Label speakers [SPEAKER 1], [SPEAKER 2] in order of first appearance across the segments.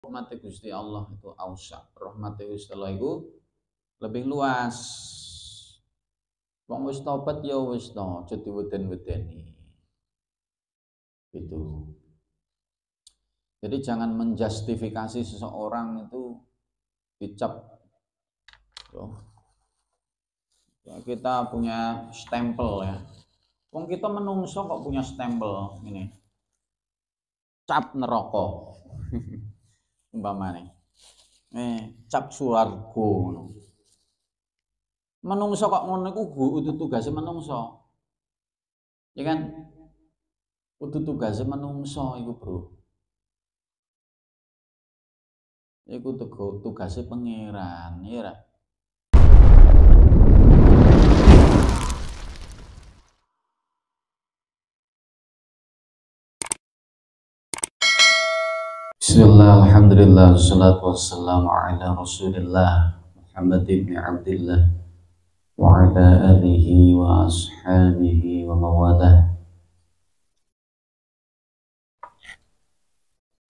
[SPEAKER 1] Rahmati Gusti Allah itu ausa. Rahmati Gusti Allah itu lebih luas. Wong wis tobat ya wis to, aja diweden-wedeni. Gitu. Jadi jangan menjustifikasi seseorang itu dicap ya, kita punya stempel ya. Wong kita menungso kok punya stempel ini. Cap neraka. Umpamane. Cap swarga ngono. Menungso kok ngono iku kudu tugase menungso. Ya kan? Kudu tugase menungso iku, Bro. Iku tugase pangeran, ya ra? Bismillah, alhamdulillah, wassalatu wassalamu ala rasulillah Muhammad ibn Abdillah wa ala alihi wa ashabihi wa mawalah.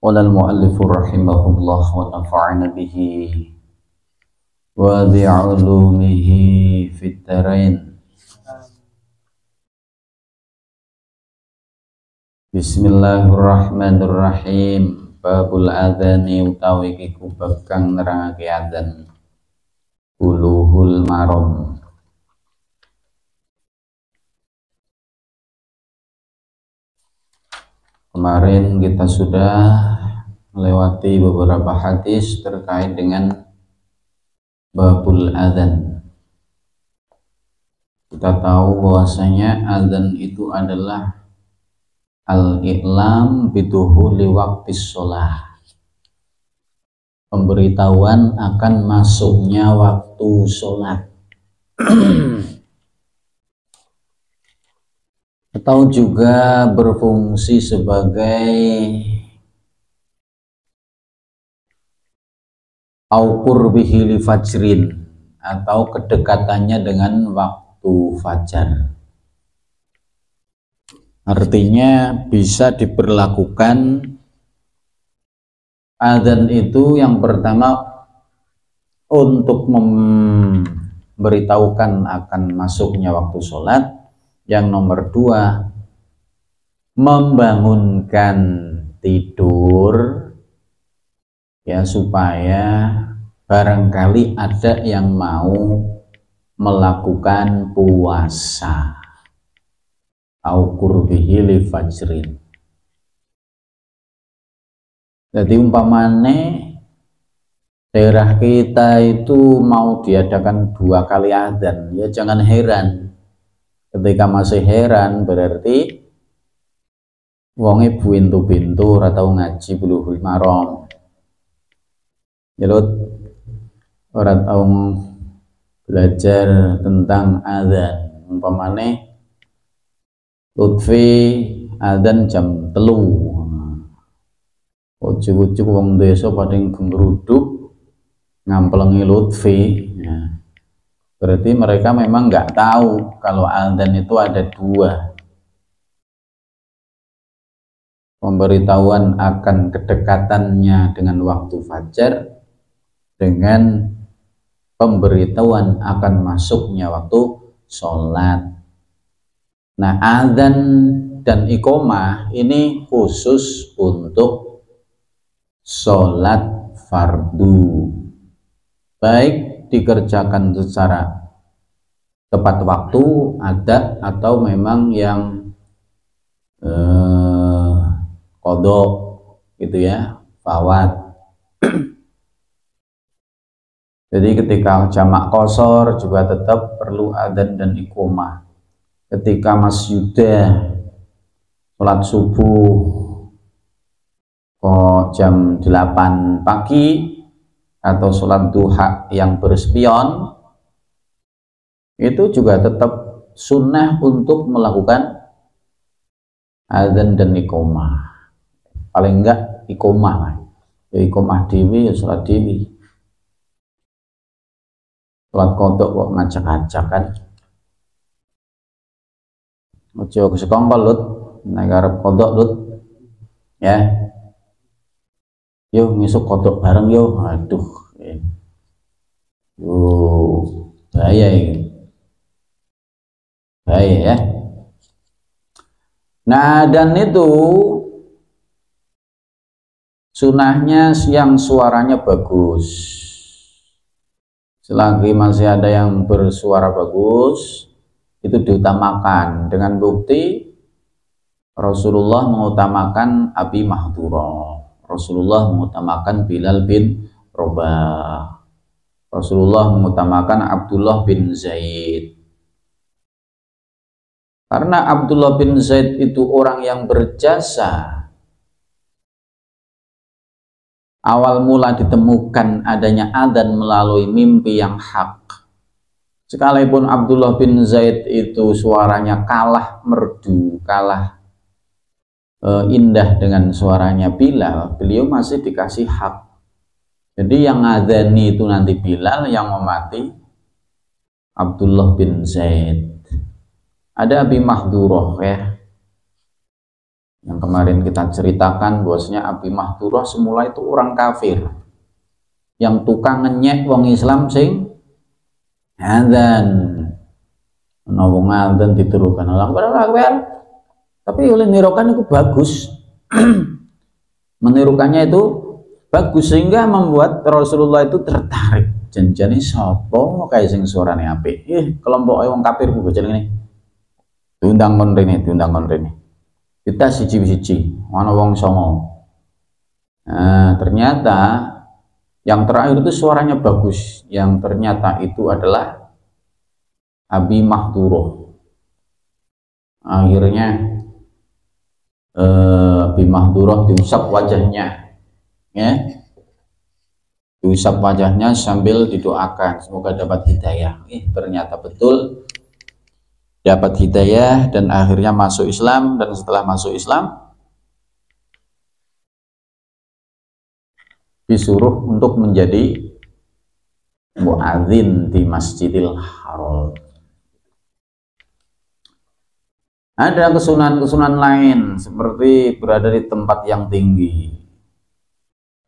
[SPEAKER 1] Qala al-muallifu rahimahullah wa nafa'ana bihi wa bi'ulumihi fit tarain. Bismillahirrahmanirrahim. Babul adzani utawi iku bab kang nerangake adzan. Uluhul marom. Kemarin kita sudah melewati beberapa hadis terkait dengan babul adzan. Kita tahu bahwasanya adzan itu adalah al-i'lam biduhuli waqtis sholah, pemberitahuan akan masuknya waktu sholat. Atau juga berfungsi sebagai aukur bihili fajrin, atau kedekatannya dengan waktu fajar. Artinya bisa diberlakukan adzan itu yang pertama untuk memberitahukan akan masuknya waktu sholat, yang nomor dua membangunkan tidur ya, supaya barangkali ada yang mau melakukan puasa. Au qurbihi li fajrin. Jadi umpamane daerah kita itu mau diadakan 2 kali adzan, ya jangan heran. Ketika masih heran berarti wonge buintu-bintu atau ngaji bulughul maram. Jadi ora tau belajar tentang adzan. Umpamane Lutfi adzan jam 3. Ujug-ujug wong desa pading gemruduk ngamplengi Lutfi ya. Berarti mereka memang nggak tahu kalau adzan itu ada 2. Pemberitahuan akan kedekatannya dengan waktu fajar, dengan pemberitahuan akan masuknya waktu sholat. Nah, adzan dan iqomah ini khusus untuk sholat fardu, baik dikerjakan secara tepat waktu ada, atau memang yang qadha gitu ya, fawat. Jadi ketika jamak qashar juga tetap perlu adzan dan iqomah. Ketika Mas Yuda sholat subuh kok jam 8 pagi, atau sholat duha yang berspion, itu juga tetap sunnah untuk melakukan adzan dan iqomah. Paling enggak iqomah lah, ya iqomah dewi ya sholat dewi. Sholat kodok kok ngacak-ngacak kan, ojo kesekongkol Lut, nek arep kodok Lut ya. Yo ngisuk kodok bareng yo. Aduh. Yo bahaya ini. Bahaya ya. Nah, dan itu sunahnya yang suaranya bagus. Selagi masih ada yang bersuara bagus, itu diutamakan. Dengan bukti Rasulullah mengutamakan Abi Mahdurah, Rasulullah mengutamakan Bilal bin Rabah, Rasulullah mengutamakan Abdullah bin Zaid. Karena Abdullah bin Zaid itu orang yang berjasa. Awal mula ditemukan adanya adzan melalui mimpi yang hak. Sekalipun Abdullah bin Zaid itu suaranya kalah merdu, kalah indah dengan suaranya Bilal, beliau masih dikasih hak. Jadi yang adzani itu nanti Bilal, yang memati Abdullah bin Zaid. Ada Abi Mahdurah ya, yang kemarin kita ceritakan bahwasanya Abi Mahdurah semula itu orang kafir yang tukang ngenyek wong Islam sing adzan. Ana wong adzan diturukan Allahu Akbar. Tapi oleh nirukan itu bagus. Menirukannya itu bagus sehingga membuat Rasulullah itu tertarik. Janjane sapa kae sing suarane apik. Kelompok wong kafir ku jenenge. Diundang kon rene. Kita siji-siji, ana wong songo. Nah, ternyata yang terakhir itu suaranya bagus. Yang ternyata itu adalah Abi Mahdurah. Akhirnya Abi Mahdurah diusap wajahnya, ya, diusap wajahnya sambil didoakan semoga dapat hidayah. Ternyata betul dapat hidayah dan akhirnya masuk Islam. Dan setelah masuk Islam disuruh untuk menjadi muadzin di Masjidil Haram. Ada kesunahan-kesunahan lain seperti berada di tempat yang tinggi,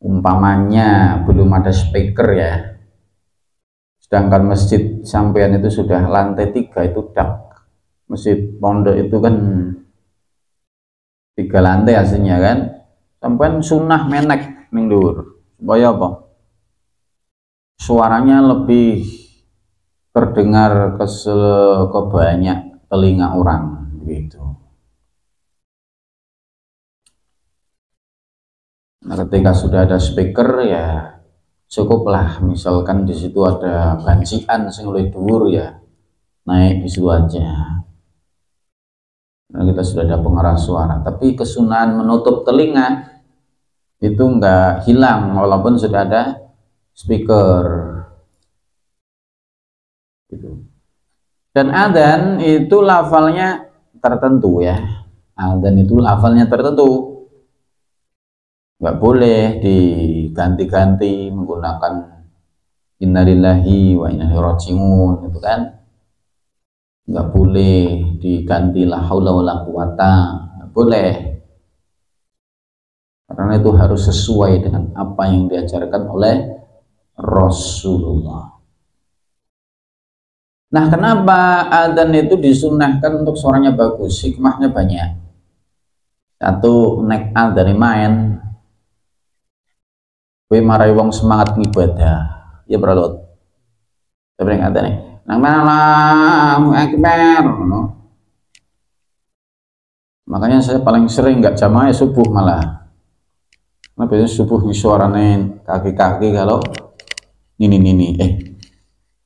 [SPEAKER 1] umpamanya belum ada speaker ya, sedangkan masjid sampean itu sudah lantai 3 itu dak. Masjid pondok itu kan 3 lantai aslinya kan, sampai sunah menek ning dhuwur supaya apa? Suaranya lebih terdengar ke banyak telinga orang gitu. Nah, ketika sudah ada speaker ya cukuplah, misalkan di situ ada bancikan sing luwih dhuwur ya naik di situ aja. Nah, kita sudah ada pengeras suara, tapi kesunahan menutup telinga itu enggak hilang walaupun sudah ada speaker gitu. Dan adzan itu lafalnya tertentu ya, adzan itu lafalnya tertentu, nggak boleh diganti-ganti menggunakan innalillahi wa inna ilaihi raji'un itu kan, nggak boleh diganti la haula wala quwata, nggak boleh, karena itu harus sesuai dengan apa yang diajarkan oleh Rasulullah. Nah, kenapa adzan itu disunahkan untuk suaranya bagus? Hikmahnya banyak. Satu, nek adzan main kowe marai wong semangat ngibadah ya beralot. Tapi nek adzan nang Allahu Akbar no. Makanya saya paling sering nggak jamaah subuh malah. Nah, biasanya subuh suaranya kaki-kaki kalau ini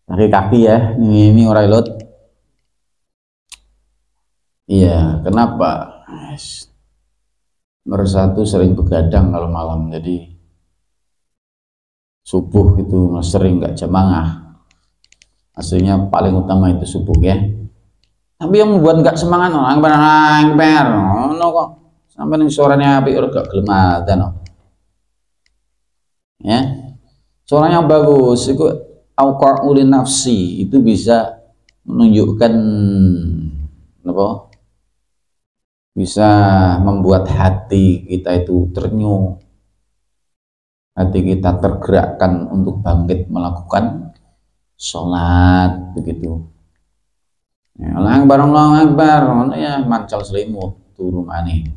[SPEAKER 1] kaki-kaki ya ini orang lot. Iya, kenapa? Nomor satu sering begadang kalau malam, jadi subuh itu sering nggak jamaah. Aslinya paling utama itu subuh ya. Tapi yang membuat nggak semangat orang Akbar, no kok sampai nih suaranya api orang gak gelem adzan no. Ya, suaranya bagus itu auqa'ul nafsi, itu bisa menunjukkan apa? Bisa membuat hati kita itu ternyuh, hati kita tergerakkan untuk bangkit melakukan sholat begitu. Ya, Allahu Akbar, ya mancal selimut turun aneh.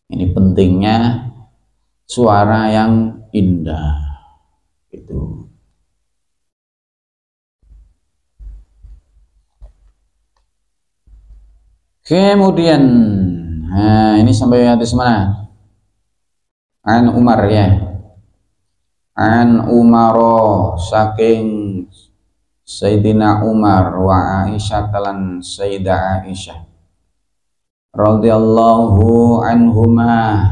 [SPEAKER 1] Ini pentingnya suara yang indah gitu. Kemudian, nah ini sampai hadis mana? An Umar ya. An Umaro saking Sayyidina Umar wa Aisyah talan Sayyidah Aisyah radhiyallahu anhuma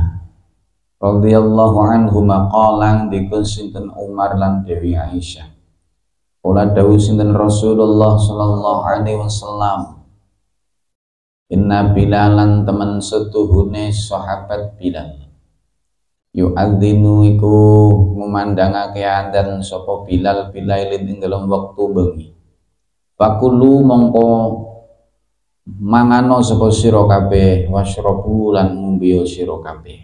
[SPEAKER 1] qalang dikun sinten Umar lan Dewi Aisyah. Kula dawuh sinten Rasulullah sallallahu alaihi wasallam. Inna Bilalan teman setuhune sahabat Bilal. Yu'adzinu iku ngumandangake adzan sapa Bilal bilailin ing dalam wektu bengi. Fakulu mongko mangano sapa sira kabeh wasyrabu lan ngombe sira kabeh.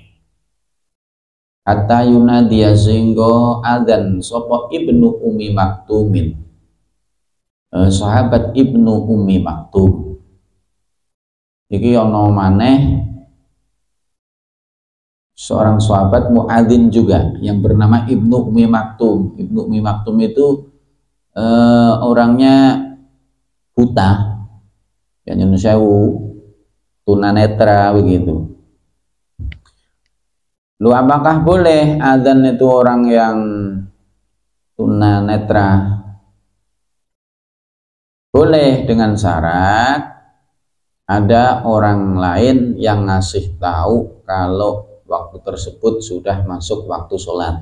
[SPEAKER 1] Hatta yunadiya singgo adzan sapa Ibnu Ummi Maktumin. Sahabat Ibnu Ummi Maktum. Iki ana maneh seorang sahabat muadzin juga yang bernama Ibnu Ummi Maktum. Ibnu Ummi Maktum itu orangnya buta, ya nyun sewu, tunanetra begitu. Lu apakah boleh adzan itu orang yang tunanetra? Boleh dengan syarat ada orang lain yang ngasih tahu kalau waktu tersebut sudah masuk waktu sholat.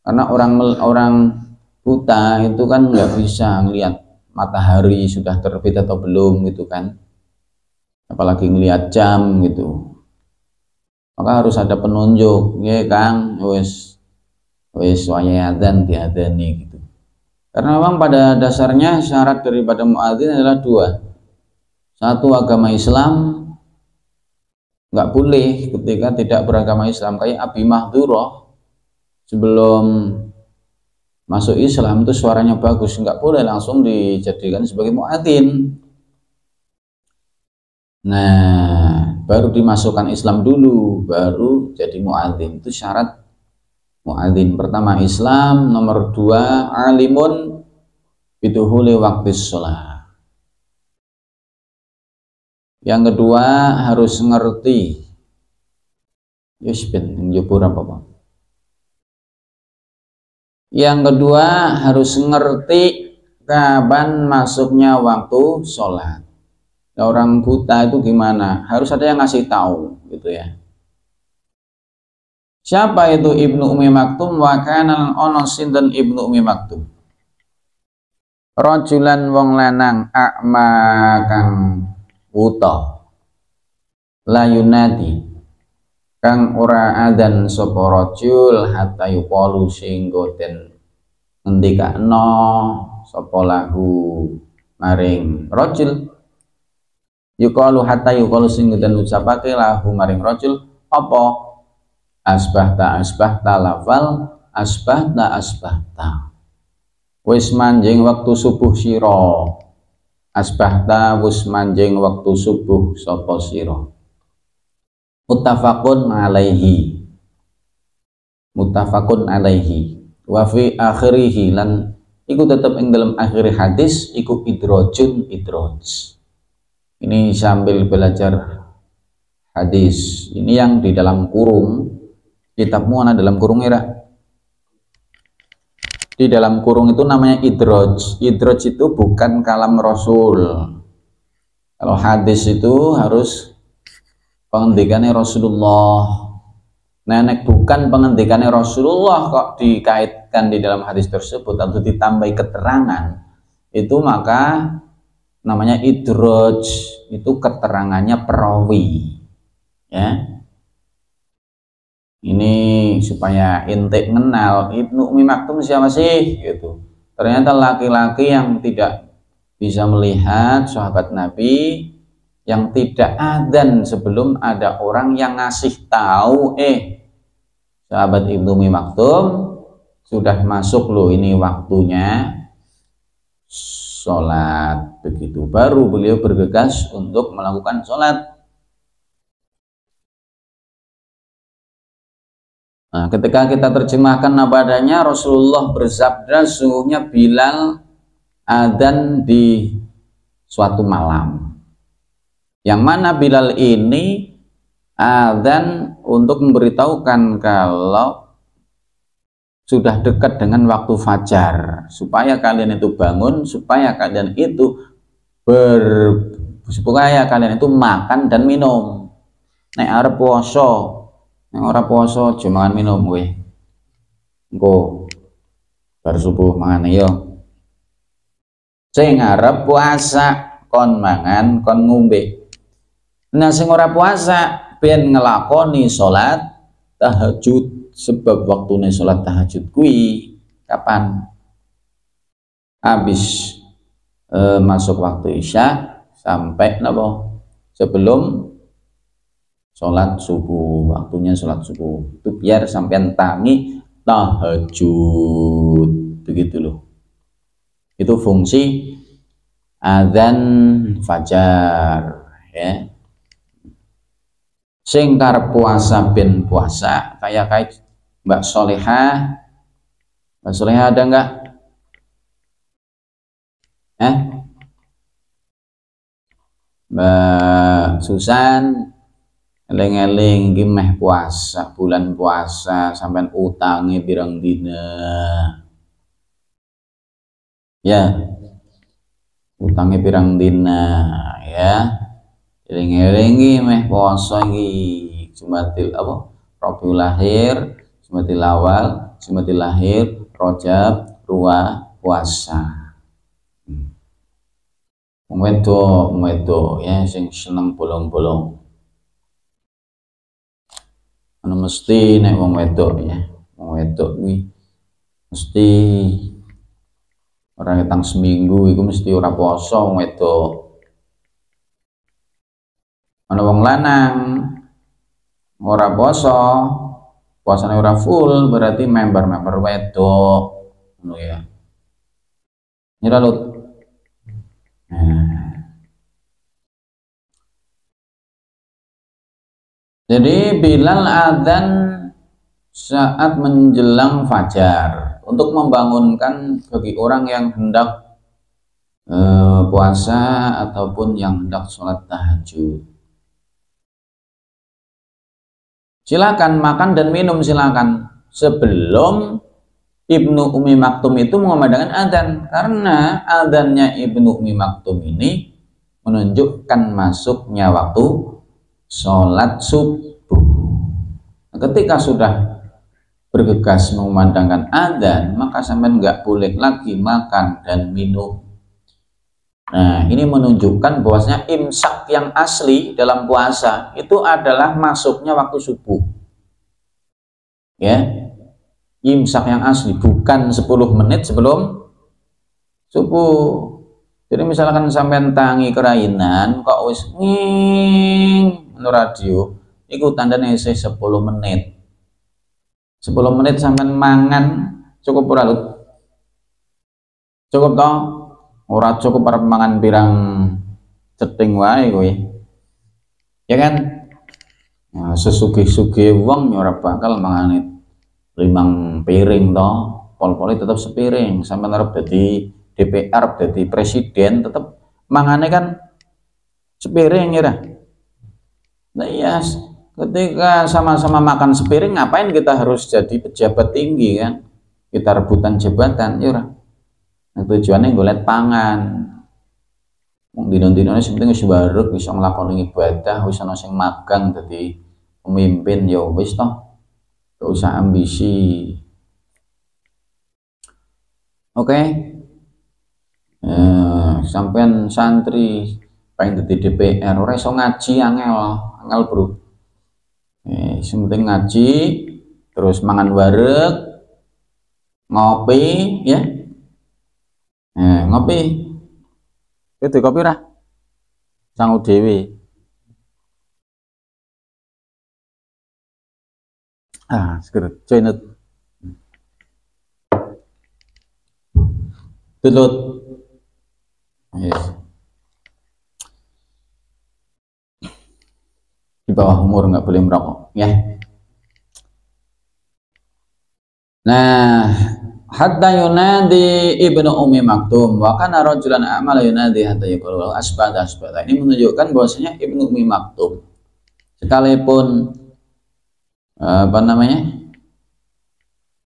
[SPEAKER 1] Karena orang buta itu kan nggak bisa ngelihat matahari sudah terbit atau belum gitu kan, apalagi ngelihat jam gitu. Maka harus ada penunjuk, ya Kang, wis waya adzan diadzani gitu. Karena memang pada dasarnya syarat daripada muadzin adalah dua. Satu, agama Islam. Nggak boleh ketika tidak beragama Islam, kayak Abi Mahdurah sebelum masuk Islam itu suaranya bagus, nggak boleh langsung dijadikan sebagai muadzin. Nah, baru dimasukkan Islam dulu, baru jadi muadzin. Itu syarat muadzin. Pertama Islam, nomor dua alimun biduhuli waktis sholat. Yang kedua harus ngerti. Yusbin njupur apa? Yang kedua harus ngerti kapan masuknya waktu sholat. Nah, orang buta itu gimana? Harus ada yang ngasih tahu gitu ya. Siapa itu Ibnu Ummi Maktum? Wa kana ono sinten Ibnu Ummi Maktum. Rajulan wong lanang a'ma kang wuta la yunadi kang ora adzan sapa rajul hatta yuqalu singgo den ngendikakno sapa lahu maring rajul yuqalu hatta yuqalu singgo den ucapake lahu maring rajul apa asbahta lafal asbahta wis manjing waktu subuh sira. Asbahta wis manjing waktu subuh sapa sira. Muttafaqun alaihi wa fi akhirih lan iku tetep ing dalam akhir hadis iku idraj. Ini sambil belajar hadis ini yang di dalam kurung, kitabmu ana dalam kurung era. Di dalam kurung itu namanya idraj. Idraj itu bukan kalam Rasul. Kalau hadis itu harus pengendikannya Rasulullah. Nenek bukan pengendikannya Rasulullah kok dikaitkan di dalam hadis tersebut atau ditambah keterangan, itu maka namanya idraj. Itu keterangannya perawi, ya. Ini supaya intik kenal Ibnu Ummi Maktum siapa sih gitu. Ternyata laki-laki yang tidak bisa melihat sahabat Nabi, yang tidak adzan sebelum ada orang yang ngasih tahu sahabat Ibnu Umi Maktum, sudah masuk loh ini waktunya sholat. Begitu baru beliau bergegas untuk melakukan sholat. Nah, ketika kita terjemahkan apa adanya, Rasulullah bersabda, sesungguhnya Bilal adzan di suatu malam, yang mana Bilal ini adzan untuk memberitahukan kalau sudah dekat dengan waktu fajar, supaya kalian itu bangun, supaya kalian itu makan dan minum. Nek arep puasa, nek ora puasa aja mangan minum kowe. Engko bar subuh mangan yo. Sing arep puasa kon mangan, kon ngombe. Nah sing ora puasa ben ngelakoni salat tahajud, sebab waktunya salat tahajud kuwi kapan? Habis masuk waktu isya sampai napa? Sebelum salat subuh, waktunya salat subuh. Itu biar sampean tangi tahajud, begitu loh. Itu fungsi adzan fajar, ya. Sing karep puasa ben puasa, kayak Mbak Solehah. Mbak Solehah ada enggak? Mbak Susan, eling-eling iki meh puasa, bulan puasa, sampean utange pirang dina. Ya, utangnya pirang dina ya, eling-eling meh poso iki Jumatil apa? Rabiul Akhir, Jumatil Awal, Jumatil Akhir, Rajab, Ruwa, puasa. Wong wedok ya sing seneng bolong-bolong. Ana mesti nek wong wedok ya, wong wedok kuwi mesti orang ketang seminggu itu mesti ora poso wong wedok. Ana wong lanang ora poso, puasane ora full, berarti member wedok ngono ya. Nyira Lut. Jadi Bilal adzan saat menjelang fajar untuk membangunkan bagi orang yang hendak puasa ataupun yang hendak sholat tahajud. Silakan makan dan minum, silakan sebelum Ibnu Umi Maktum itu mengumandangkan adzan, karena adzannya Ibnu Umi Maktum ini menunjukkan masuknya waktu sholat subuh. Ketika sudah bergegas mengumandangkan adzan, maka sampean nggak boleh lagi makan dan minum. Nah, ini menunjukkan bahwasanya imsak yang asli dalam puasa itu adalah masuknya waktu subuh. Ya, imsak yang asli bukan 10 menit sebelum subuh. Jadi misalkan sampean tangi kerainan kok wis nging radio, iku tandane isih 10 menit. 10 menit sampean mangan cukup ora Lut? Cukup toh? Ora cukup arep mangan pirang ceting wae kowe. Ya kan? Nah, sesugih-sugih wong ora bakal mangan 5 piring toh. Pol-poli tetap sepiring. Sampean arep dadi DPR, dadi presiden tetap mangane kan sepiring ya. Nah iya, ketika sama-sama makan sepiring, ngapain kita harus jadi pejabat tinggi kan? Kita rebutan jabatan, ya. Nah, tujuannya golek pangan. Wong dina-dinane sing penting wis bareng bisa nglakoni ibadah, wis ana sing magang dadi pemimpin ya wis toh. Gak usah ambisi. Oke. Sampean santri pengen dadi DPR ora iso ngaji angel bro. Sing penting ngaji, terus mangan wareg, ngopi ya. Ngopi. Itu kopi ra? Sangu dhewe. seger joined tulut. Yes. Di bawah umur nggak boleh merokok ya. Nah, hatta yunadi Ibnu Ummi Maktum wa kana rajulan a'mala yunadi hatta yaqulu asbada. Ini menunjukkan bahwasanya Ibnu Ummi Maktum sekalipun apa namanya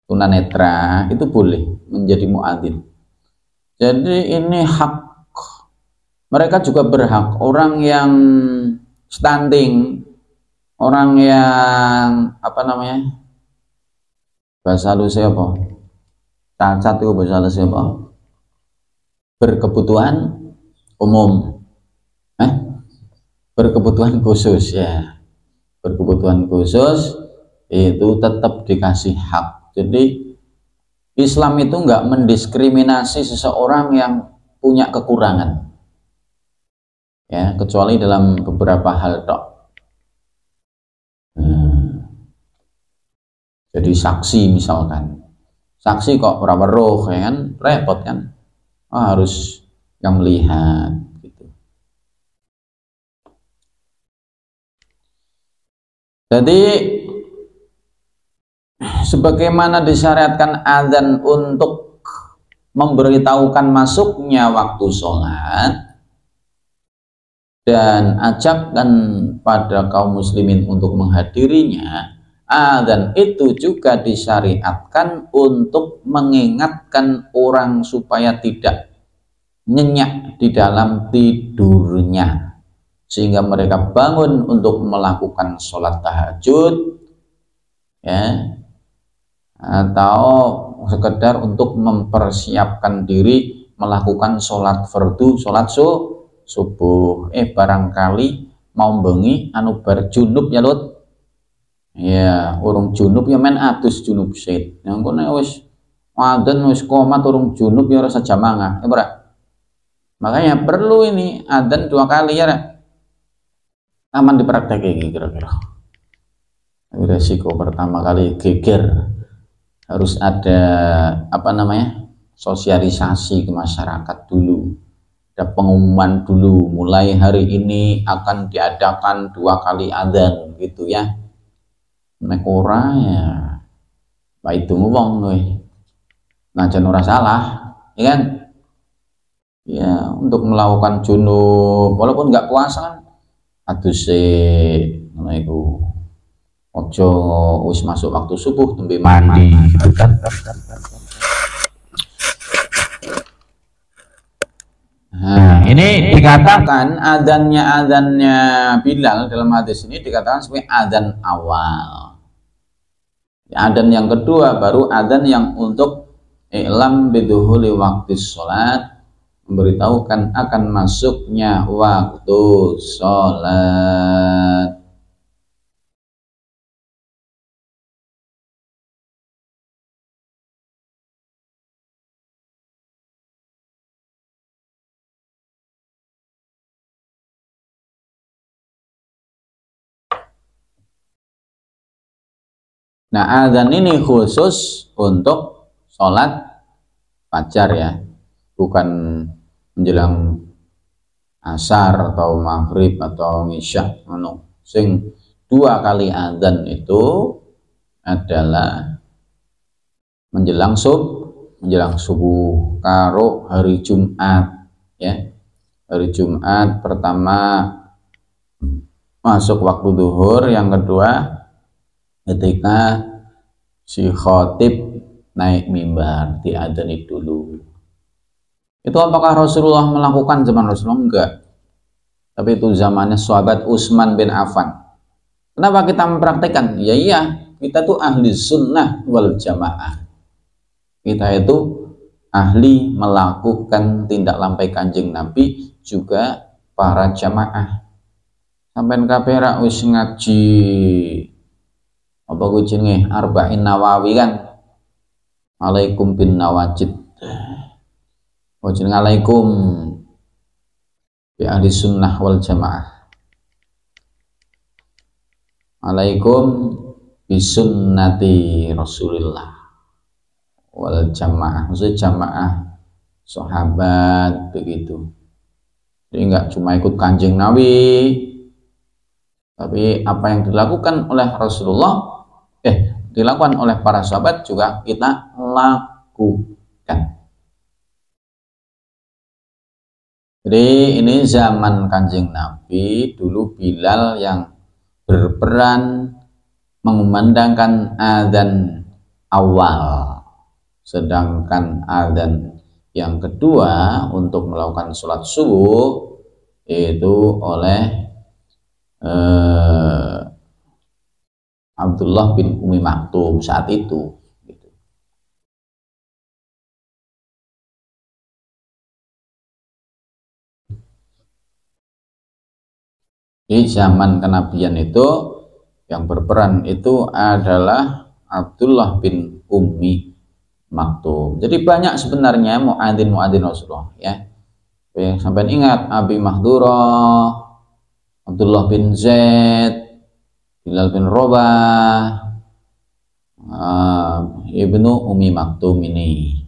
[SPEAKER 1] tunanetra itu boleh menjadi muadzin. Jadi ini hak, mereka juga berhak. Orang yang stunting, orang yang apa namanya bahasa halusnya apa, cacat itu bahasa halusnya apa, berkebutuhan umum, berkebutuhan khusus ya, berkebutuhan khusus itu tetap dikasih hak. Jadi Islam itu enggak mendiskriminasi seseorang yang punya kekurangan ya, kecuali dalam beberapa hal tok. Jadi saksi misalkan, saksi kok ora weruh ya kan, repot kan, harus yang melihat gitu. Jadi sebagaimana disyariatkan adzan untuk memberitahukan masuknya waktu sholat dan ajakkan pada kaum muslimin untuk menghadirinya, adzan itu juga disyariatkan untuk mengingatkan orang supaya tidak nyenyak di dalam tidurnya, sehingga mereka bangun untuk melakukan sholat tahajud ya, atau sekedar untuk mempersiapkan diri melakukan sholat fardu, sholat subuh. Barangkali mau bengi anu bar junub ya Lut ya, urung junub ya men atus junub sit yang kono wis adzan wis qomat urung junub ya rasa jamaah makanya perlu ini adzan 2 kali ya aman dipraktekin kira-kira. Resiko pertama kali geger, harus ada apa namanya sosialisasi ke masyarakat dulu, ada pengumuman dulu, mulai hari ini akan diadakan 2 kali adzan gitu ya. Nek ora ya baik itu ngomong kowe ngajen ora salah ya kan ya, untuk melakukan junub walaupun nggak puasa kan aduse ngono iku, ojo wis masuk waktu subuh tembe mandi gitu kan. Nah, ini dikatakan adzannya Bilal dalam hadis ini dikatakan sebagai adzan awal. Adzan yang kedua baru adzan yang untuk i'lam biduhuli waktu sholat, memberitahukan akan masuknya waktu sholat. Nah, adzan ini khusus untuk sholat fajar ya, bukan menjelang asar atau maghrib atau isya. Sing 2 kali adzan itu adalah menjelang subuh karo hari Jumat ya. Hari Jumat pertama masuk waktu duhur, yang kedua ketika si khotib naik mimbar diadzani dulu. Itu apakah Rasulullah melakukan zaman Rasulullah? Enggak, tapi itu zamannya sahabat Utsman bin Affan. Kenapa kita mempraktekkan? Ya iya, kita tuh ahli sunnah wal jamaah, kita itu ahli melakukan tindak lampai Kanjeng Nabi juga para jamaah. Sampai kabeh wis ngaji apa gue jenenge Arba'in Nawawi kan, alaikum bin nawajid, jeneng alaikum bi ahli sunnah wal jamaah, alaikum bisunnati Rasulillah wal jamaah, maksudnya jamaah sahabat begitu. Jadi enggak cuma ikut Kanjeng Nabi, tapi apa yang dilakukan oleh Rasulullah, dilakukan oleh para sahabat juga kita lakukan. Jadi ini zaman Kanjeng Nabi, dulu Bilal yang berperan mengumandangkan adzan awal, sedangkan adzan yang kedua untuk melakukan sholat subuh itu oleh Abdullah bin Umi Maktum saat itu. Di zaman kenabian itu yang berperan itu adalah Abdullah bin Ummi Maktum. Jadi banyak sebenarnya muadzin Rasulullah ya. Sampai ingat Abi Mahdurah, Abdullah bin Zaid, Bilal bin Rabah, Ibnu Ummi Maktum ini.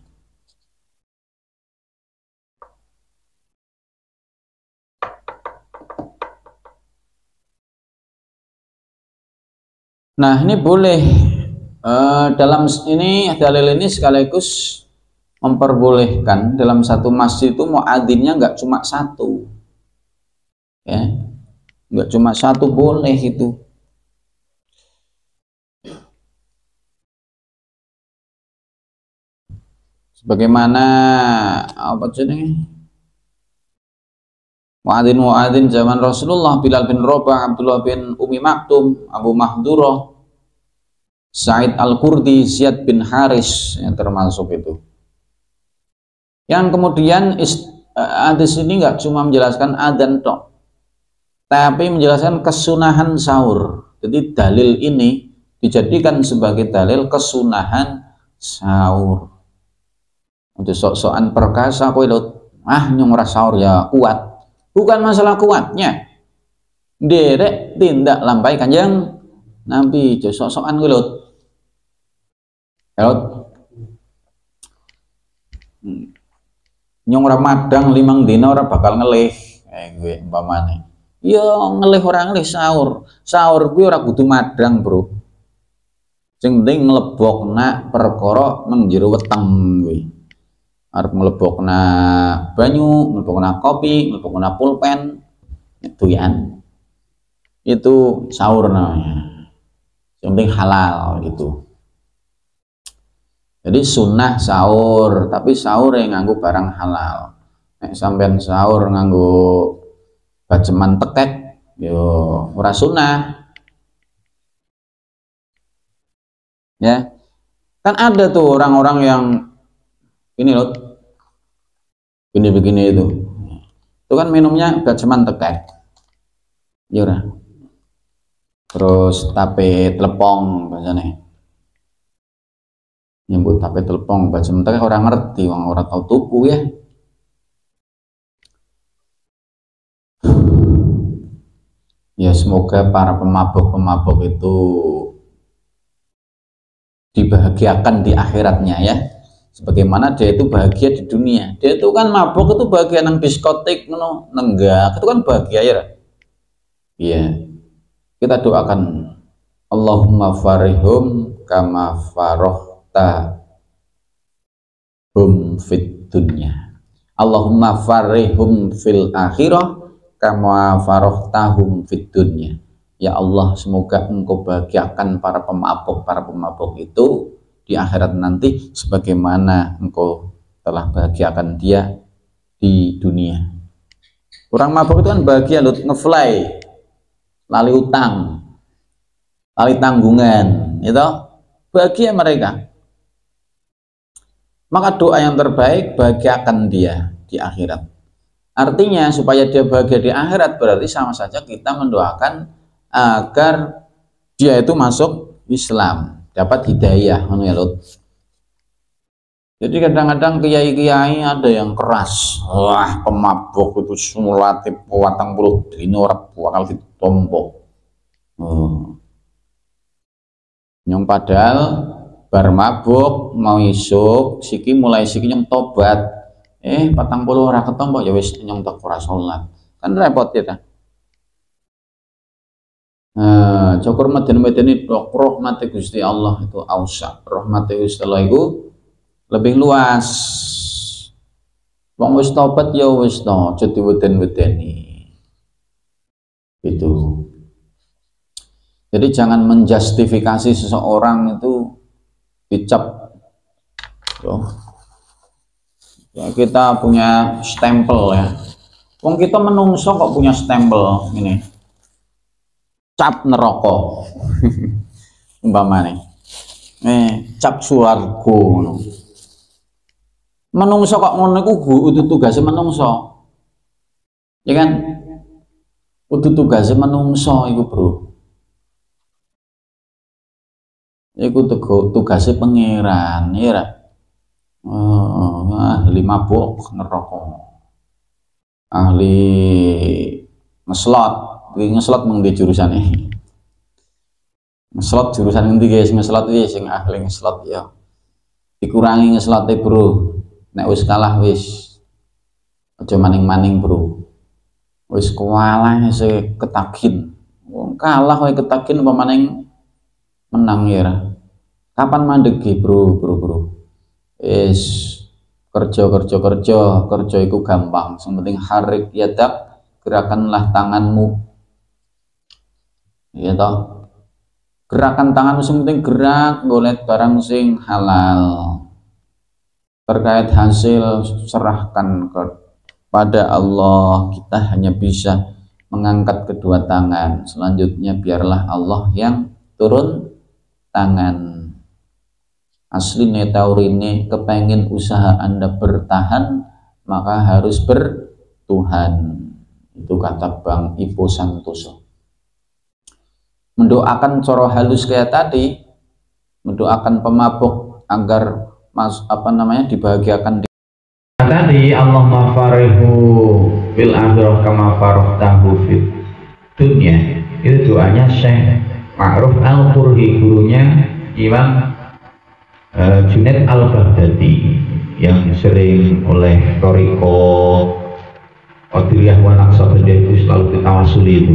[SPEAKER 1] Nah ini boleh dalam ini dalil ini sekaligus memperbolehkan dalam satu masjid itu muadzinnya nggak cuma satu, ya, nggak cuma satu, boleh itu. Sebagaimana apa jenenge muadzin zaman Rasulullah, Bilal bin Rabah, Abdullah bin Umi Maktum, Abu Mahdurah, Sa'id Al-Qurdi, Ziyad bin Haris yang termasuk itu. Yang kemudian hadis ini nggak cuma menjelaskan adzan tok, tapi menjelaskan kesunahan sahur. Jadi dalil ini dijadikan sebagai dalil kesunahan sahur. Untuk sok-sokan perkasa kowe lho, nyong ora sahur ya kuat. Bukan masalah kuatnya, derek tindak lampai Kanjeng Nabi, sok-sokan kowe lho. Nyong ora madang 5 dina ora bakal ngelih, gue umpamane. Ya ngelih ora ngelih sahur. Sahur gue ora kudu madang, Bro. Sing penting nglebokna perkara nang jero weteng kuwi. Arep nglebokna banyu, nglebokna kopi, nglebokna pulpen, doyan. Itu sahur namanya. Yang penting halal gitu. Jadi sunnah sahur, tapi sahur yang nganggo barang halal. Nek sampean sahur nganggo baceman tekek, yo ora sunnah. Ya. Kan ada tuh orang-orang yang ini loh, begini itu kan minumnya baceman tekek, ya terus tape telepong biasanya nyebut tape telepong baceman tekek, orang ngerti, orang tahu tuku ya. Ya semoga para pemabuk itu dibahagiakan di akhiratnya ya, sebagaimana dia itu bahagia di dunia. Dia itu kan mabuk itu bahagia nang diskotik nenggak, itu kan bahagia ya. Iya, kita doakan Allahumma farihum kama farohta hum fit dunya, Allahumma farihum fil akhirah kama farohtahum fit dunya. Ya Allah, semoga engkau bahagiakan para pemabuk itu di akhirat nanti sebagaimana engkau telah bahagiakan dia di dunia. Orang mabuk itu kan bahagia loh, ngefly, lali utang, lali tanggungan, itu bahagia mereka. Maka doa yang terbaik, bahagiakan dia di akhirat. Artinya supaya dia bahagia di akhirat berarti sama saja kita mendoakan agar dia itu masuk Islam, dapat hidayah, ya Lut. Jadi kadang-kadang kiai-kiai ada yang keras, wah pemabuk itu sumulatif 40 dino ora bakal ditompo. Nyong padahal bar mabuk mau isuk siki mulai siki nyong tobat 40 ora ketompo ya wis nyong tak ora salat kan repot ya ta. Cukur meden-medeni rahmati Gusti Allah itu ausa, rahmati Gusti Allah itu lebih luas. Wong wis tobat ya wis to, aja diweden-wedeni. Itu. Jadi jangan menjustifikasi seseorang itu dicap. Ya, kita punya stempel ya. Wong kita menungso kok punya stempel ini. Cap neraka. Umpamane. Cap swarga. Menungso kok ngono iku kudu tugase menungso. Ya kan? Kudu tugase menungso iku, Bro. Iku tugasnya pangeran ya. Ahli mabuk neraka, ahli ngeslot mung di jurusan ini. Ngeslot jurusan endi guys? Ngeslot iki sing ahli ngeslot ya. Dikurangi ngeslote, Bro. Nek wis kalah wis aja maning-maning, Bro. Wis kalah sing ketakin. Wong kalah kowe ketakin apa maning menang ya. Kapan mandegi, bro? Kerja itu gampang. Yang penting harik yadak, gerakanlah tanganmu. Ya toh. Gerakan tanganmu yang penting gerak, golek barang sing halal. Terkait hasil serahkan kepada Allah. Kita hanya bisa mengangkat kedua tangan. Selanjutnya biarlah Allah yang turun tangan. Aslinya taurine kepengen usaha Anda bertahan, maka harus bertuhan. Itu kata Bang Ipo Santoso. Mendoakan coro halus kayak tadi, mendoakan pemabuk agar dibahagiakan tadi. Allahumma farihu fil akhirah kama farahtahu fid dunya. Itu doanya Syekh Ma'ruf Al-Qurhi, gurunya Imam Junaid Al-Baghdadi yang sering oleh Toriko Qadiriyah wa Naqsabandiyah itu selalu ditawasuli itu.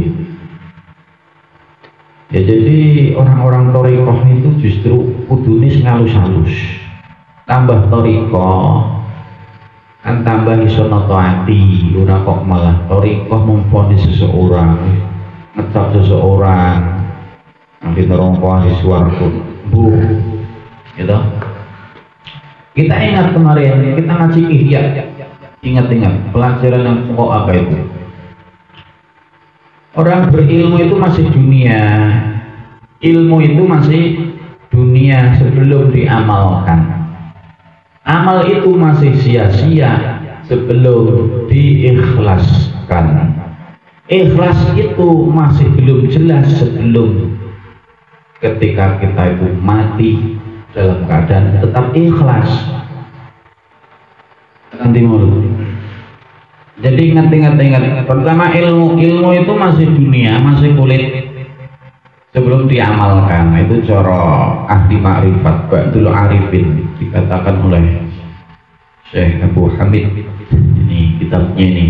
[SPEAKER 1] Ya, jadi orang-orang Toriko itu justru kudunis ngalus-halus. Tambah Toriko kan tambah iso noto ati, ora kok malah Toriko memfonis seseorang, ngecap seseorang nanti neraka ahli swarga. Bu, gitu. Kita ingat kemarin kita ngaji Ihya, ingat pelajaran yang pokok apa itu? Orang berilmu itu masih dunia, ilmu itu masih dunia sebelum diamalkan. Amal itu masih sia-sia sebelum diikhlaskan. Ikhlas itu masih belum jelas sebelum ketika kita itu mati dalam keadaan tetap ikhlas. Nanti mulu. Jadi ingat. Pertama ilmu itu masih dunia, masih kulit sebelum diamalkan. Itu cara ahli ma'rifat Ba'dul Arifin dikatakan oleh Syekh Abu Hamid. Ini kitabnya ini.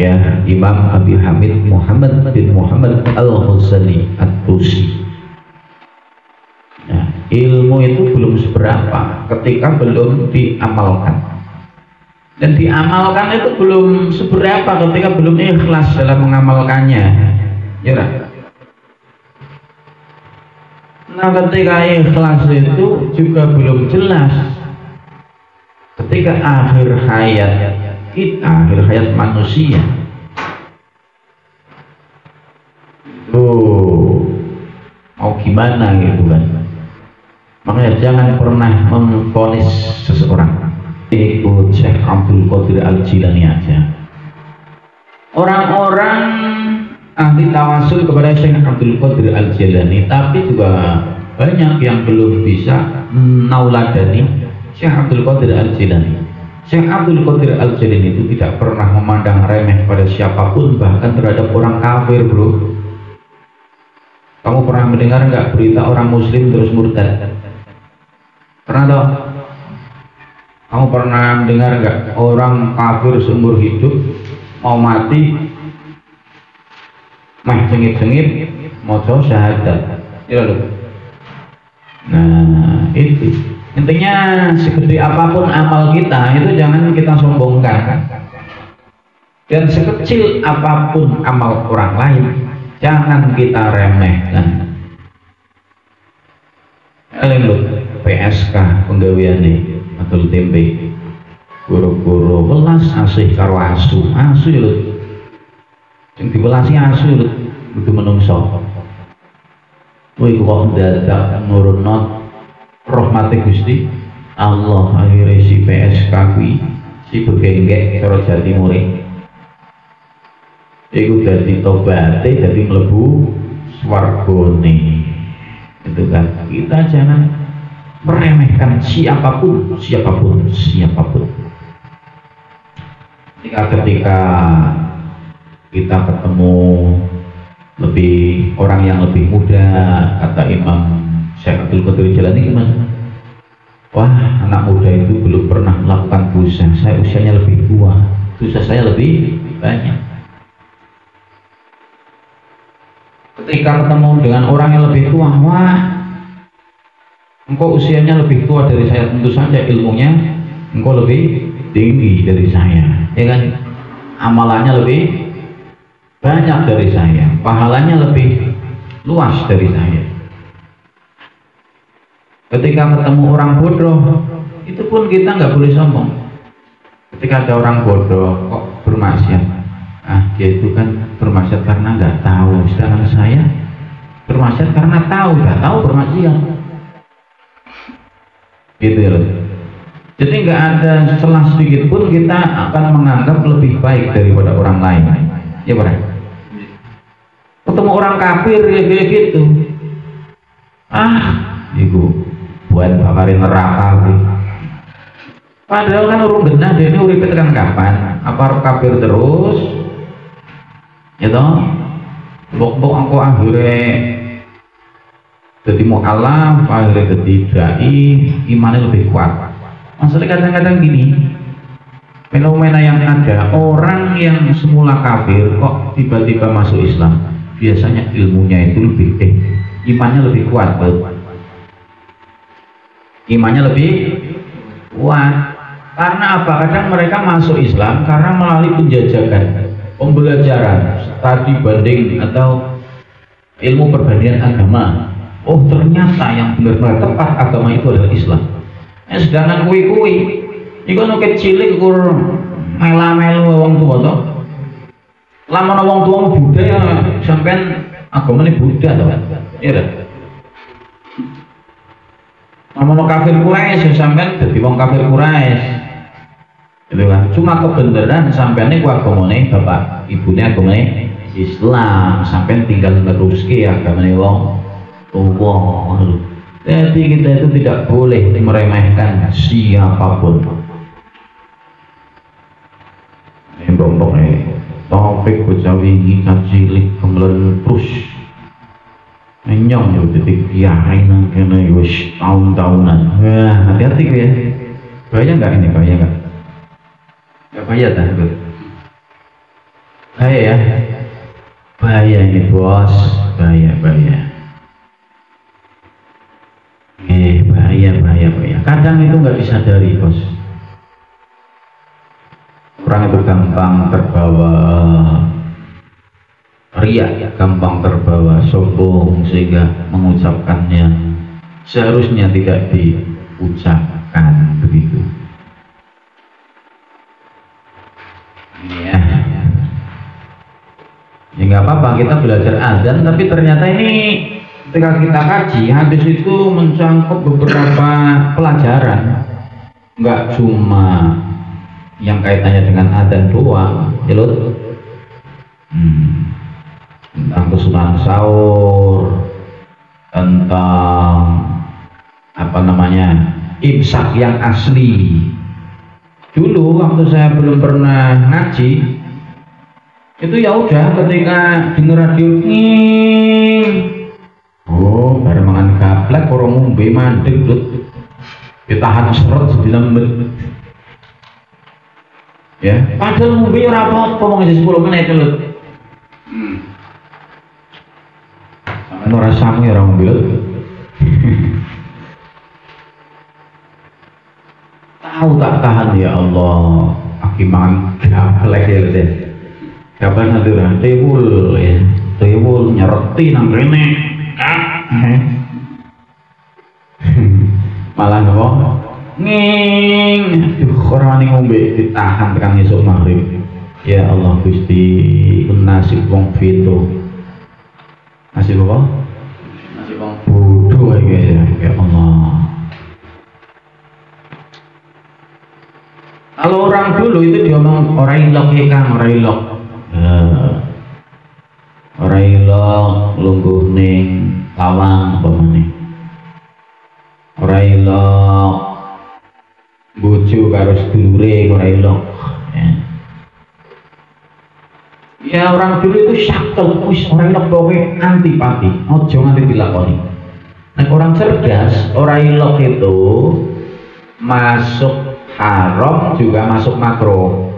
[SPEAKER 1] Ya, Imam Abi Hamid Muhammad bin Muhammad Al-Ghazali At-Tusi. Nah, ilmu itu belum seberapa ketika belum diamalkan, dan diamalkan itu belum seberapa ketika belum ikhlas dalam mengamalkannya. Ya, nah ketika ikhlas itu juga belum jelas ketika akhir hayat kita, akhir hayat manusia itu mau gimana gitu kan. Makanya jangan pernah memvonis seseorang. Ikut Syekh Abdul Qadir Al-Jilani aja. Orang-orang ahli tawasul kepada Syekh Abdul Qadir Al-Jilani, tapi juga banyak yang belum bisa nauladani Syekh Abdul Qadir Al-Jilani. Syekh Abdul Qadir Al-Jilani itu tidak pernah memandang remeh pada siapapun, bahkan terhadap orang kafir, bro. Kamu pernah mendengar nggak berita orang muslim terus murtad? Pernah dong? Kamu pernah mendengar nggak orang kafir seumur hidup mau mati mah cengit-cengit moco syahadat? Ya loh. Nah itu intinya, segede apapun amal kita itu jangan kita sombongkan, dan sekecil apapun amal orang lain jangan kita remehkan. Eling lho, PSK penggaweane atau tempe guru-guru welas asih karo asu lho, sing diwelasi asu lho kudu menungso. Kowe kok dadak nurunno rahmate Gusti Allah, akhirnya si PSK kuwi si begenggek cara Jawa Timur iku dadi tobaté, dadi mlebu swargane. Itu kan, kita jangan meremehkan siapapun. Ketika kita ketemu orang yang lebih muda, kata Imam Syekh Abdul Qadir Jalani gimana? Wah, anak muda itu belum pernah melakukan dosa, saya usianya lebih tua, dosa saya lebih banyak. Ketika ketemu dengan orang yang lebih tua, wah, engkau usianya lebih tua dari saya, tentu saja ilmunya engkau lebih tinggi dari saya, ya kan? Amalannya lebih banyak dari saya, pahalanya lebih luas dari saya. Ketika ketemu orang bodoh, itu pun kita nggak boleh sombong. Ketika ada orang bodoh kok bermaksiat, dia itu kan bermaksiat karena nggak tahu, sedangkan saya bermaksiat karena tahu, nggak tahu bermaksiat. Gitu ya. Jadi nggak ada celah sedikit pun kita akan menganggap lebih baik daripada orang lain. Ya benar. Ketemu orang kafir ya kayak gitu. Ibu buat bakarin neraka. Padahal kan urung genah dia ini uripnya tekan kapan? Apa kafir terus? Ya toh, bok-bok aku akhirnya jadi mu'alaf, akhirnya jadi dai, imannya lebih kuat. Maksudnya kadang-kadang gini, fenomena yang ada, orang yang semula kafir kok tiba-tiba masuk Islam, biasanya ilmunya itu lebih, imannya lebih kuat, imannya lebih kuat. Karena apa? Kadang mereka masuk Islam karena melalui penjajakan, pembelajaran, studi banding atau ilmu perbandingan agama. Oh ternyata yang benar-benar tepat agama itu adalah Islam. Sedangkan kui-kui iku nek cilik kur mela-melu wong tua to. Lamun wong tua Buddha ya sampean agamane Buddha to. Iya. Lamun kafir Quraisy sampean dadi wong kafir Quraisy. Gitu kan. Cuma kebenaran sampean niku agamane bapak ibune agamane Islam, sampean tinggal neruske agamane wong tua. Jadi kita itu tidak boleh meremehkan siapapun. Rombong topik bocah wingi cilik kemelen terus nyong yo dadi kiai nang kene wis tahun-tahunan. Hati-hati ya. Bahaya enggak ini? Bahaya enggak? Enggak bahaya dah. Bahaya ya. Bahaya ini bos, bahaya. Bahaya. Kadang itu nggak disadari bos. Orang itu gampang terbawa riya, gampang terbawa sombong sehingga mengucapkannya seharusnya tidak diucapkan begitu. Ya nggak apa-apa kita belajar azan, tapi ternyata ini ketika kita kaji hadis itu mencangkup beberapa pelajaran, nggak cuma yang kaitannya dengan adzan doang, ya loh. Tentang kesunahan sahur, tentang apa namanya imsak yang asli. Dulu waktu saya belum pernah ngaji, itu ya udah ketika dengar radio Oh, bareng mangan gaplek ora ngombe mandeg Lut. Ditahan seret sedina menit. Ya, padahal ngombe ora apa-apa mung 10 menit Lut. Sampeyan ora sami ora ngombe Lut. Tahu tak tahan ya Allah. Aki mangan gaplek ya Lut. Gaplek nanti ora tewul ya. Tewul nyereti nang rene. Malah nopo nging aduh ora wani ngombe ditahan tekan esuk maghrib. Ya Allah Gusti nasib wong veto. Nasib apa? Nasib wong bodoh iki ya Allah. Kalau orang dulu itu diomong orang ilok ya Kang, orang ilok. Orang ilok lungguh ning lawang apa meneh. Ora ilok bojo karo sedulure ora ilok. Ya orang dulu itu syakel wis ora ilok kowe antipati, aja nganti dilakoni. Nek orang cerdas, ora ilok itu masuk haram juga masuk makro.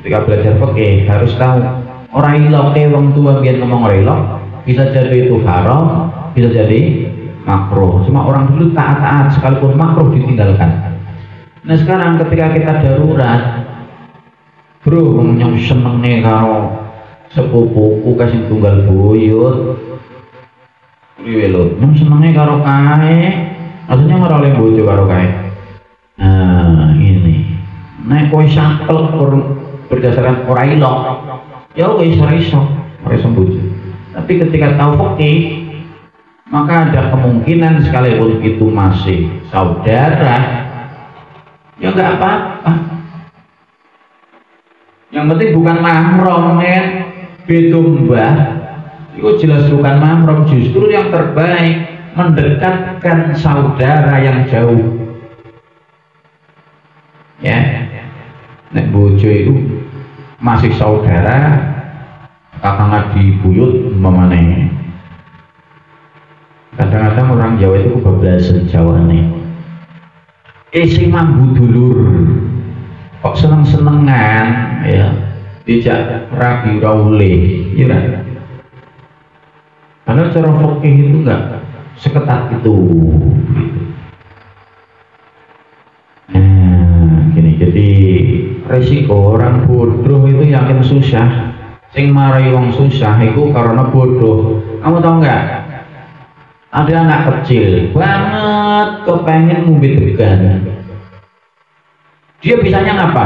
[SPEAKER 1] Ketika belajar fikih harus tahu ora ilok wong tua biar ngomong ora ilok bisa jadi itu haram, bisa jadi makro. Cuma orang dulu taat-taat sekalipun makro ditinggalkan. Nah sekarang ketika kita darurat, bro, nyong senenge karo sepupuku kasih tunggal buyut, nyong senenge karo kae, maksudnya ora oleh bojo karo kae. Nah ini, nek kowe sakel berdasarkan ora ilok, ya wis ora iso bojo. Tapi ketika tahu fikih, maka ada kemungkinan sekalipun itu masih saudara, ya nggak apa-apa. Yang penting bukan mahram ya, beda mbah. Itu jelas bukan mahram, justru yang terbaik mendekatkan saudara yang jauh. Ya, nek bojo itu masih saudara, kakang di buyut memane. Kadang-kadang orang Jawa itu kebablasan Jawa nih. Sing mambu dulur kok seneng-senengan ya dijak rabi raule ya kan. Karena cara fikih itu enggak seketat itu gitu. Gini, jadi resiko orang bodoh itu yakin susah. Sing marai wong susah itu karena bodoh. Kamu tahu nggak? Ada anak kecil banget kepengen ngombe degan. Dia bisanya ngapa?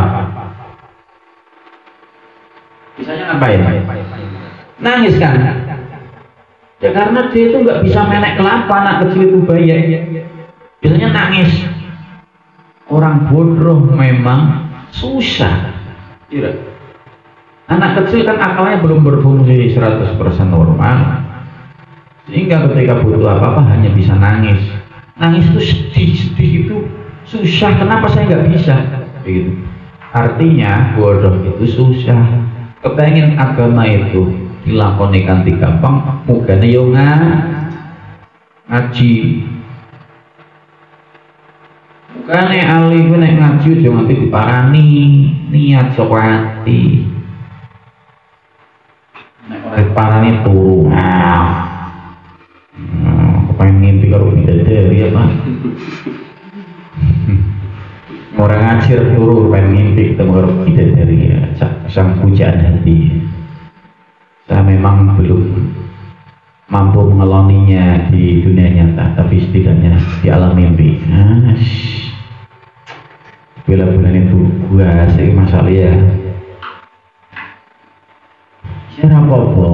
[SPEAKER 1] Bisanya ngapain? Nangis kan? Ya karena dia itu nggak bisa menek kelapa, anak kecil itu bayi. Biasanya nangis. Orang bodoh memang susah. Iya. Anak kecil kan akalnya belum berfungsi 100% normal. Sehingga ketika butuh apa-apa hanya bisa nangis. Nangis itu sedih itu susah. Kenapa saya nggak bisa? Begitu. Artinya bodoh itu susah. Kepengen agama itu dilakoni kanthi gampang, mugane yo ngaji. Mugane alih nek ngaji aja nganti diparani, niat saka ati. Nek ora diparani turu. Kepengen ngimpi karo bidadari apa? Orang ngajir turu pengen ngimpi ketemu karo bidadari ya. Sang pujaan hati. Saya memang belum mampu mengeloninya di dunia nyata, tapi setidaknya di alam mimpi. Bulan-bulan itu gua sih masalah ya. Ya apa-apa.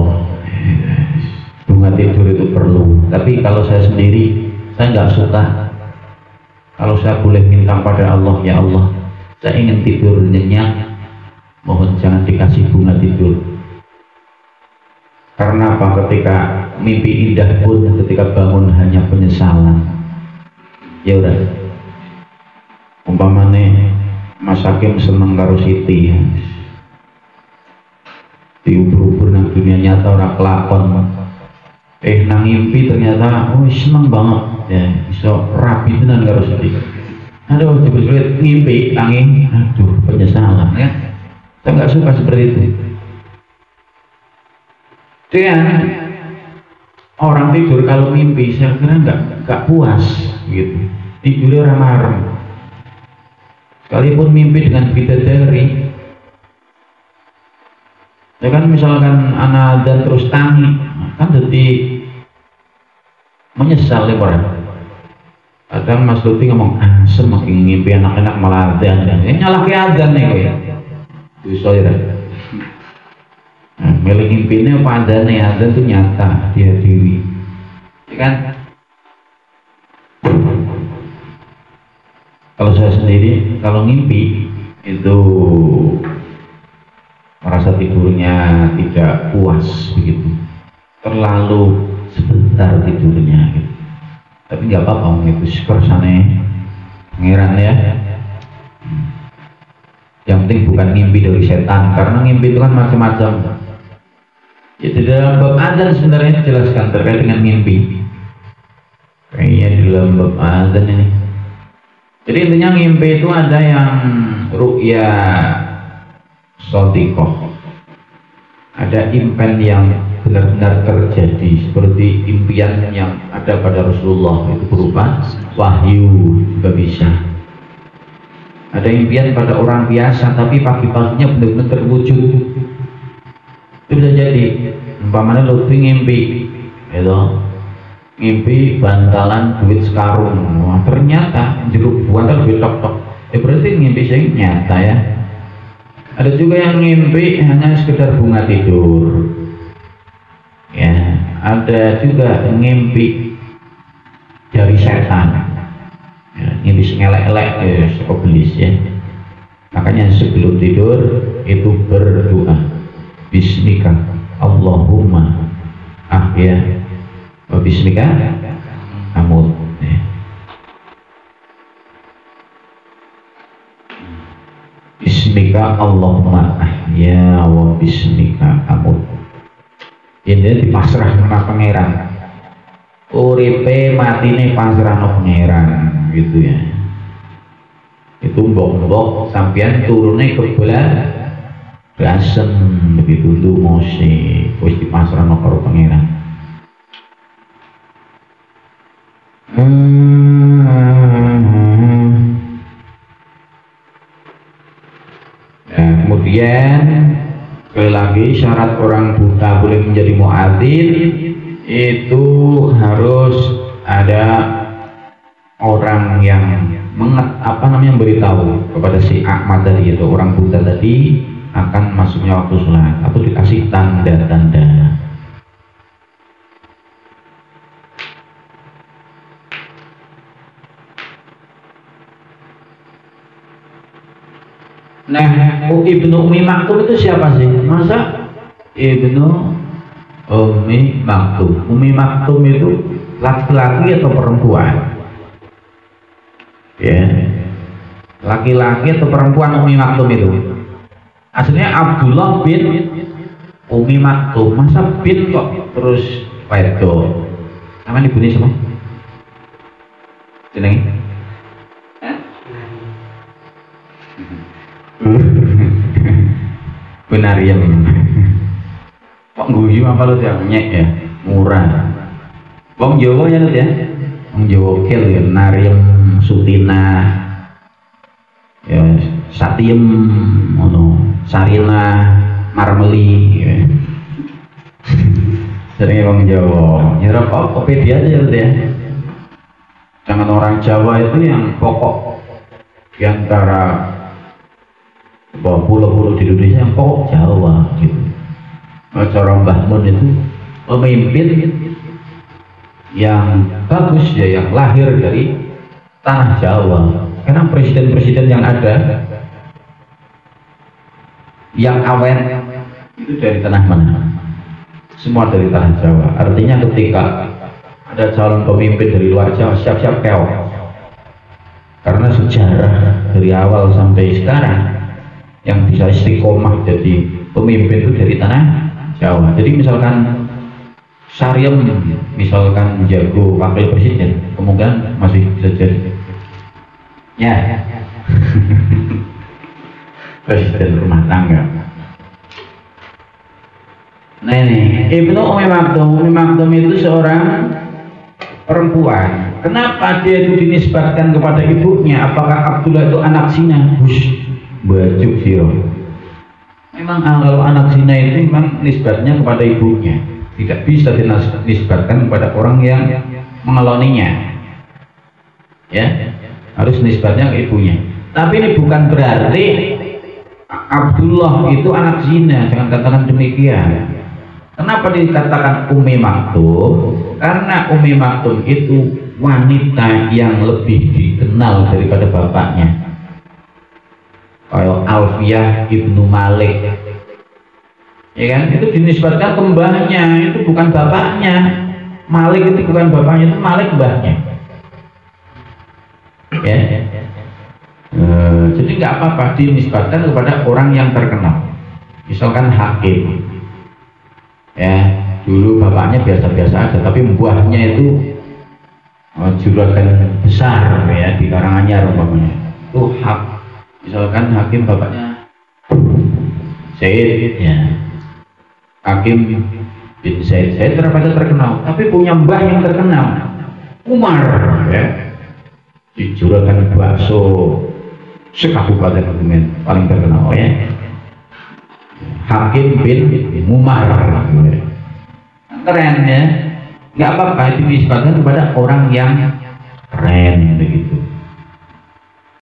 [SPEAKER 1] Bunga tidur itu perlu. Tapi kalau saya sendiri, saya nggak suka. Kalau saya boleh minta pada Allah, ya Allah, saya ingin tidur nyenyak. Mohon jangan dikasih bunga tidur. Karena apa? Ketika mimpi indah pun ketika bangun hanya penyesalan. Ya udah. Umpamane Mas Hakim seneng karo Siti. Diubur-ubur nang dunia nyata ora kelakon. Nang ngimpi ternyata seneng banget ya, bisa rapi tenan karo sedih. Aduh, jebul-jebul ngimpi tangi, aduh penyesalan ya. Saya nggak suka seperti itu. Dan orang tidur kalau mimpi saya kira nggak puas gitu. Tidurnya orang marem. Sekalipun mimpi dengan bidadari, ya kan misalkan anak dan terus tangi, kan jadi menyesal ya orang. Kadang Mas Lutfi ngomong, semakin ngimpi anak-anak malah adzan. Ini nyalah ke adzan nih gue. Dosa ya. Milih ngimpinya apa adzannya, adzan itu nyata dia diri. Ya kan? Kalau saya sendiri, kalau ngimpi itu merasa tidurnya tidak puas begitu, terlalu sebentar tidurnya gitu. Tapi nggak apa-apa, itu kersane pangeran ya. Yang penting bukan ngimpi dari setan, karena ngimpi itu kan macam-macam. Ya di dalam bab adzan sebenarnya dijelaskan terkait dengan mimpi. Kayaknya di dalam bab adzan ini. Jadi intinya ngimpi itu ada yang ru'ya shadiqah, ada impian yang benar-benar terjadi seperti impian yang ada pada Rasulullah, itu berupa wahyu juga bisa. Ada impian pada orang biasa tapi pagi-paginya benar-benar terwujud, itu bisa jadi. Umpamanya Lutfi ngimpi gitu, ngimpi bantalan duit sekarung, wah ternyata jeruk bantal duit tok-tok, berarti ngimpi saya nyata ya. Ada juga yang ngimpi hanya sekedar bunga tidur ya, ada juga ngimpi dari setan ya, ngimpi ngelek-elek ya, sekobelis ya. Makanya sebelum tidur itu berdoa, bismika Allahumma ahya wa bismika amut ya. Bismika Allahumma ahya wa bismika amut. Ini dipasrah sama pangeran, uripe matine pasrah sama pangeran gitu ya. Itu mbok-mbok sampean turune ke bola dasem begitu lu mose wis dipasrah sama karo pangeran. Kemudian sekali lagi syarat orang buta boleh menjadi muadzin itu harus ada orang yang memberitahu kepada si Ahmad tadi, itu orang buta tadi, akan masuknya waktu sholat atau dikasih tanda-tanda. Nah, Ibnu Ummi Maktum itu siapa sih? Masa Ibnu Ummi Maktum? Ummi Maktum itu laki-laki atau perempuan? Ya, laki-laki atau perempuan Ummi Maktum itu? Aslinya Abdullah bin Ummi Maktum. Masa bin kok terus wedo? Namanya ibunya siapa? Jenenge? Benar ya, kok guyu apa lu ya, nyek ya, murah. Wong Jawa ya lu ya, wong Jawa kil ya, Nariem Sutina, ya Satiem, Sarina, Marmeli, ya. Sering wong Jawa, nyerap kopi aja ya lu ya. Jangan orang Jawa itu yang pokok di antara bahwa pulau-pulau di Indonesia yang pokok Jawa gitu. Cara Mbah Mun itu pemimpin yang bagus ya, yang lahir dari tanah Jawa. Karena presiden-presiden yang ada yang awet itu dari tanah mana? Semua dari tanah Jawa. Artinya ketika ada calon pemimpin dari luar Jawa, siap-siap keok. Karena sejarah dari awal sampai sekarang yang bisa istiqomah jadi pemimpin itu dari tanah Jawa. Jadi misalkan
[SPEAKER 2] Saryam misalkan jago wakil presiden, kemungkinan masih bisa jadi ya presiden rumah tangga. Nah ini Ibnu Ummi Maktum itu seorang perempuan. Kenapa dia itu dinisbatkan kepada ibunya? Apakah Abdullah itu anak zina? Hush, bajuk sih. Memang kalau anak zina itu memang nisbatnya kepada ibunya, tidak bisa dinisbatkan kepada orang yang mengeloninya. Ya, harus nisbatnya ke ibunya. Tapi ini bukan berarti Abdullah itu anak zina, jangan katakan demikian. Kenapa dikatakan Ummi Maktum? Karena Ummi Maktum itu wanita yang lebih dikenal daripada bapaknya. Kayak Alfiyah ibnu Malik, ya kan? Itu dinisbatkan ke mbahnya, itu bukan bapaknya. Malik itu bukan bapaknya, itu Malik mbahnya. Ya, jadi nggak apa-apa dinisbatkan kepada orang yang terkenal. Misalkan Hakim, ya dulu bapaknya biasa-biasa aja, tapi mbahnya itu juragan besar ya di Karanganyar umpamanya. Itu hak. Misalkan Hakim bapaknya Said, ya Hakim bin Said terkenal, tapi punya mbah yang terkenal, Umar, ya di juragan bakso sekabupaten Kebumen paling terkenal, ya Hakim bin Umar, ya. Keren ya, nggak apa-apa itu disebutkan kepada orang yang keren begitu.